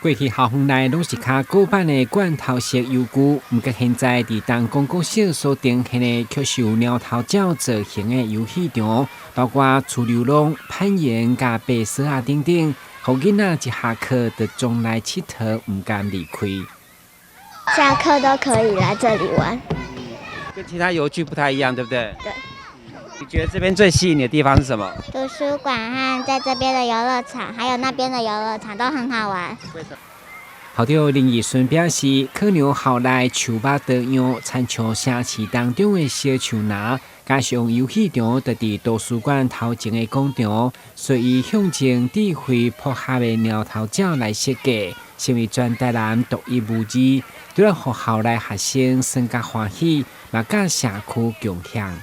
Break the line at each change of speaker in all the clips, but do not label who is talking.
过去校园内拢是较古板的罐头式游具，毋过现在伫当公共室所定现的却是有鸟头鸟造型的游戏场，包括出流浪、攀岩、甲爬蛇啊等等，互囡仔一下课就总来佚佗，毋甘离开。
下课都可以来这里玩。
跟其他游具不太一样，对不对？
对。
你觉得这边最吸引你的地方是什么？
图书馆和在这边的游乐场，还有那边的游乐场都很好玩。
为什么？
校长林义顺表示，可能校内树木多样，参像城市当中的小树林，加上游戏场就伫图书馆头前的广场，所以向前智慧破合的鸟头鸟来设计，成为全台南独一无二，对咱学校内学生生甲欢喜，嘛甲社区共享。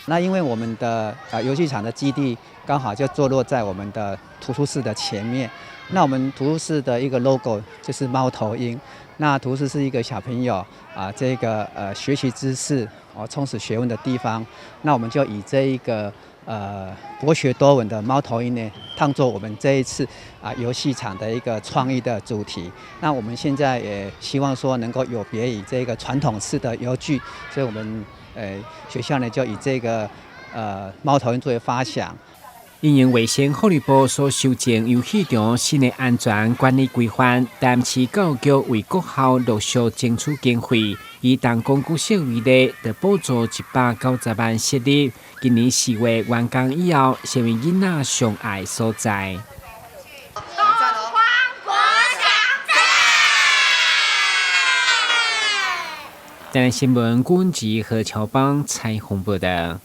那因为我们的游戏场的基地刚好就坐落在我们的图书室的前面。那我们图书室的一个 logo 就是猫头鹰。那图书室是一个小朋友这个学习知识充实学问的地方。那我们就以这一个博学多闻的猫头鹰呢，当做我们这一次游戏场的一个创意的主题。那我们现在也希望说能够有别于这个传统式的游具，所以我们学校呢就以这个猫头鹰作为发想。
因应卫生福利部所修正游戏场新的安全管理规范，淡市教育局为各校陆续争取经费，以当公古社为例，就补助190万设立。今年4月完工以后，成为囡仔上爱所在。台南新闻，阮吉和乔邦采访报道。